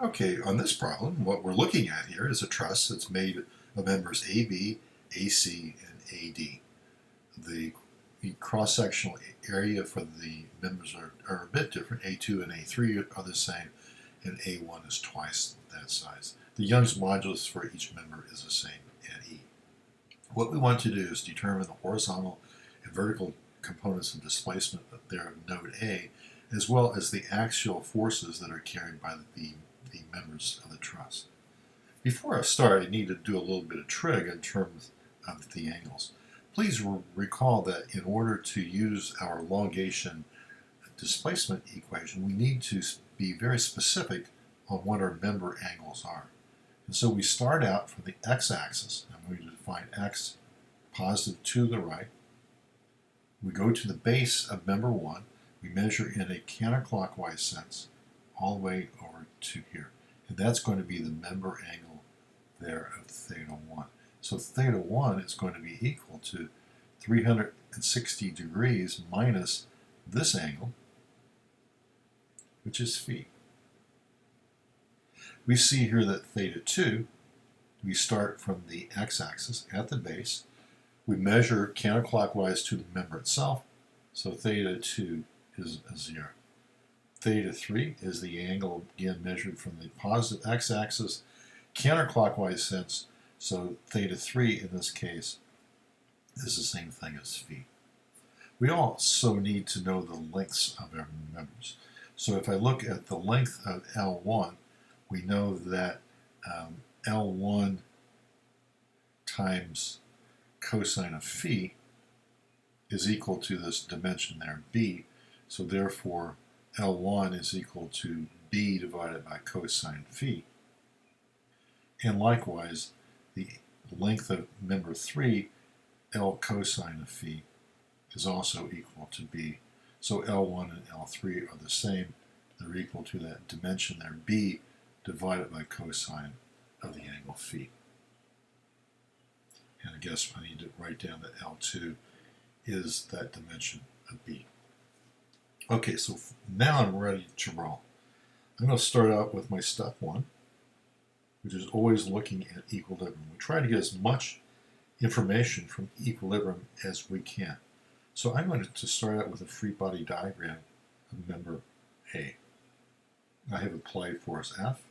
Okay, on this problem, what we're looking at here is a truss that's made of members AB, AC, and AD. The cross-sectional area for the members are a bit different. A2 and A3 are the same, and A1 is twice that size. The Young's modulus for each member is the same at E. What we want to do is determine the horizontal and vertical components of displacement there of node A, as well as the axial forces that are carried by the members of the truss. Before I start, I need to do a little bit of trig in terms of the angles. Please recall that in order to use our elongation displacement equation, we need to be very specific on what our member angles are. And so we start out from the x-axis. I'm going to define x positive to the right. We go to the base of member 1. We measure in a counterclockwise sense all the way over to here. And that's going to be the member angle there of theta 1. So theta 1 is going to be equal to 360 degrees minus this angle, which is phi. We see here that theta 2, we start from the x-axis at the base. We measure counterclockwise to the member itself, so theta 2 is a 0. Theta 3 is the angle, again, measured from the positive x-axis, counterclockwise sense, so theta 3 in this case is the same thing as phi. We also need to know the lengths of our members. So if I look at the length of L1, we know that L1 times cosine of phi is equal to this dimension there, b. So therefore, L1 is equal to b divided by cosine phi. And likewise, the length of member 3, L cosine of phi, is also equal to b. So L1 and L3 are the same. They're equal to that dimension there, b divided by cosine of the angle phi. And I guess I need to write down that L2 is that dimension of b. Okay, so now I'm ready to roll. I'm going to start out with my step 1, which is always looking at equilibrium. We try to get as much information from equilibrium as we can. So I'm going to start out with a free body diagram of member A. I have applied force F.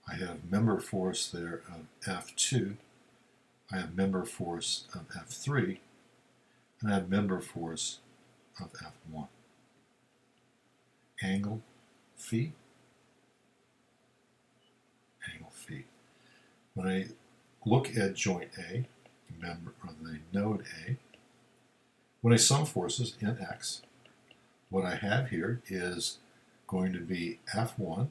I have member force there of F2. I have member force of F3. And I have member force of F1. Angle phi. Angle phi. When I look at joint A, member of the node A, when I sum forces in x, what I have here is going to be F1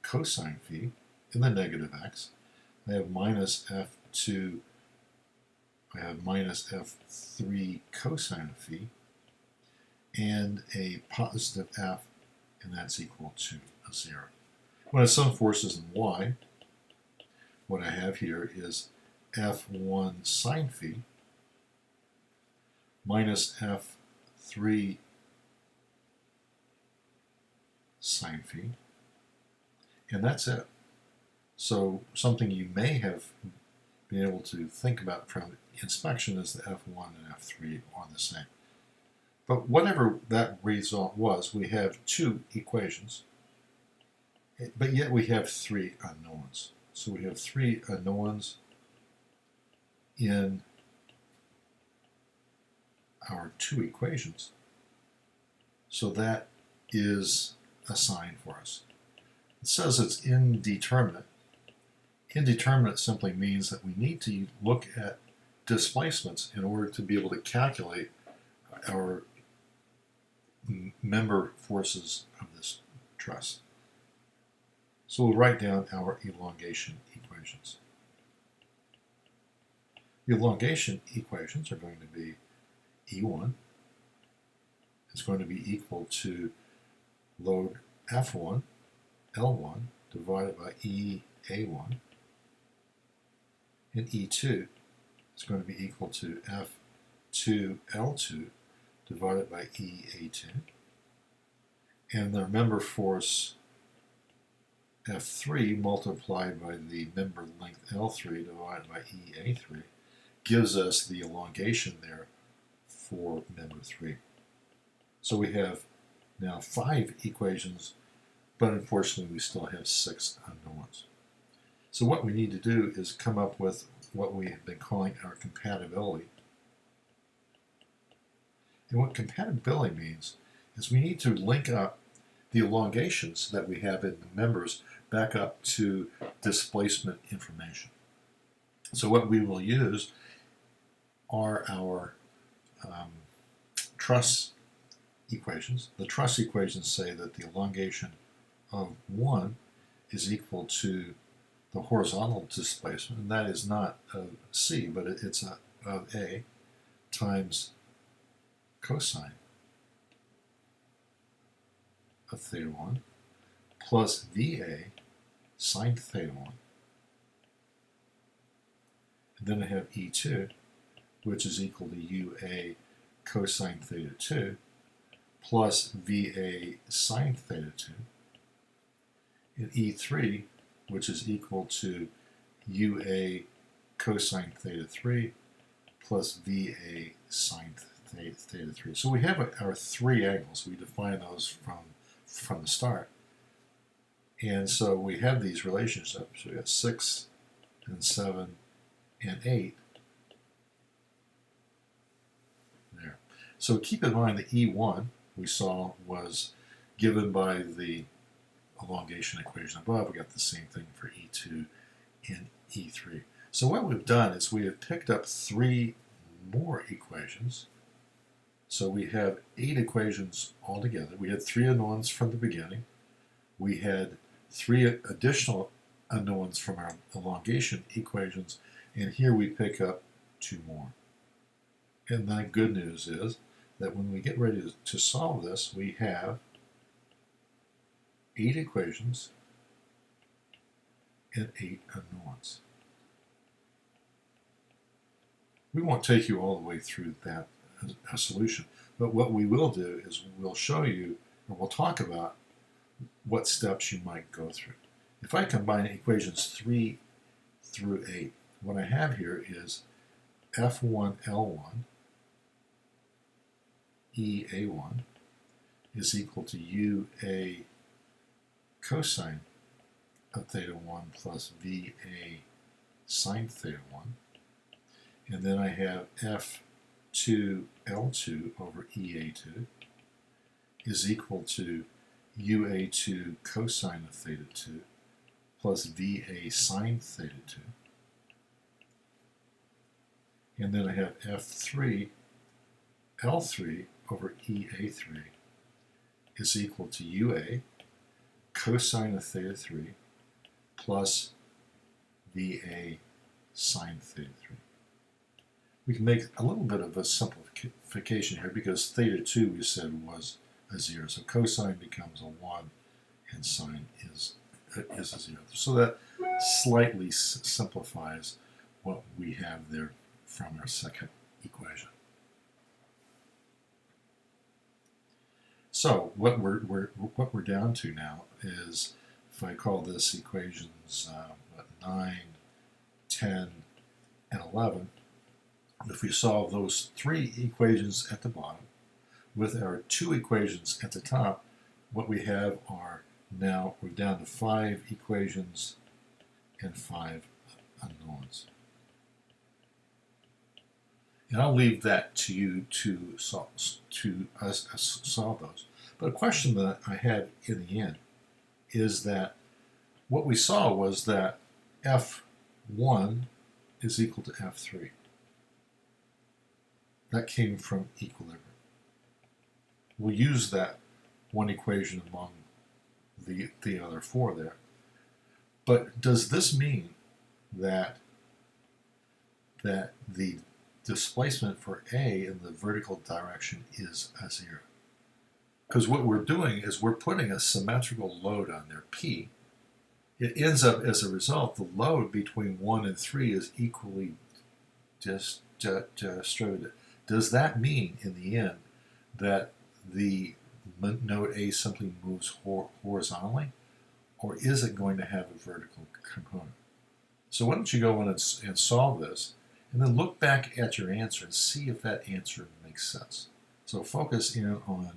cosine phi in the negative x. I have minus F2, I have minus F3 cosine of phi, and a positive F, and that's equal to a 0. When I sum forces in y, what I have here is F1 sine phi minus F3 sine phi, and that's it. So something you may have been able to think about from inspection is the F1 and F3 are the same. But whatever that result was, we have two equations, but yet we have three unknowns. So we have three unknowns in our two equations. So that is a sign for us. It says it's indeterminate. Indeterminate simply means that we need to look at displacements in order to be able to calculate our member forces of this truss. So we'll write down our elongation equations. The elongation equations are going to be E1 is going to be equal to load F1 L1 divided by EA1, and E2 is going to be equal to F2 L2 divided by EA2, and the member force F3 multiplied by the member length L3 divided by EA3 gives us the elongation there for member 3. So we have now 5 equations, but unfortunately we still have 6 unknowns. So what we need to do is come up with what we have been calling our compatibility. And what compatibility means is we need to link up the elongations that we have in the members back up to displacement information. So what we will use are our truss equations. The truss equations say that the elongation of 1 is equal to the horizontal displacement, and that is not of C, but it's of A times cosine of theta 1 plus VA sine theta 1. And then I have E2, which is equal to UA cosine theta 2 plus VA sine theta 2. And E3, which is equal to UA cosine theta 3 plus VA sine theta 3. So we have our 3 angles. We define those from the start. And so we have these relationships. We got 6 and 7 and 8 there. So keep in mind that E1 we saw was given by the elongation equation above. We got the same thing for E2 and E3. So what we've done is we have picked up 3 more equations. So we have 8 equations altogether. We had 3 unknowns from the beginning. We had 3 additional unknowns from our elongation equations, and here we pick up 2 more. And the good news is that when we get ready to solve this, we have 8 equations and 8 unknowns. We won't take you all the way through that as a solution, but what we will do is we'll show you, or we'll talk about what steps you might go through. If I combine equations 3 through 8, what I have here is F1L1 EA1 is equal to UA cosine of theta 1 plus VA sine theta 1. And then I have F2L2 over EA2 is equal to UA2 cosine of theta 2 plus VA sine theta 2. And then I have F3L3 over EA3 is equal to UA cosine of theta 3 plus VA sine theta 3. We can make a little bit of a simplification here because theta 2 we said was a 0. So cosine becomes a 1 and sine is a 0. So that slightly simplifies what we have there from our second equation. So what we're down to now is, if I call this equations 9, 10, and 11, if we solve those 3 equations at the bottom with our 2 equations at the top, what we have are now we're down to 5 equations and 5 unknowns. And I'll leave that to you to solve those. But a question that I had in the end is that what we saw was that F1 is equal to F3. That came from equilibrium. We'll use that one equation among the other 4 there. But does this mean that the displacement for A in the vertical direction is a 0? Because what we're doing is we're putting a symmetrical load on there, P. It ends up, as a result, the load between 1 and 3 is equally distributed. Does that mean, in the end, that the node A simply moves horizontally, or is it going to have a vertical component? So why don't you go in and solve this, and then look back at your answer and see if that answer makes sense. So focus in on,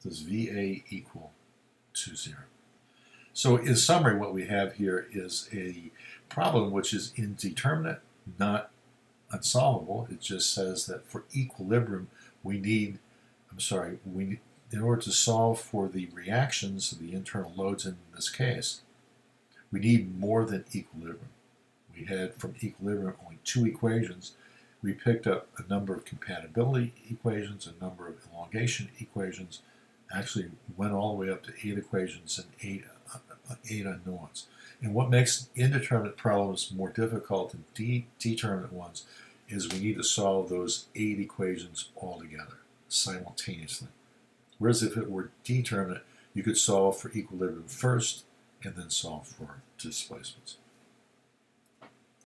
does VA equal to 0? So in summary, what we have here is a problem which is indeterminate, not unsolvable. It just says that for equilibrium, in order to solve for the reactions of the internal loads in this case, we need more than equilibrium. We had from equilibrium only 2 equations. We picked up a number of compatibility equations, a number of elongation equations, actually went all the way up to 8 equations and 8 unknowns. And what makes indeterminate problems more difficult than determinate ones is we need to solve those 8 equations all together, simultaneously. Whereas if it were determinate, you could solve for equilibrium first and then solve for displacements.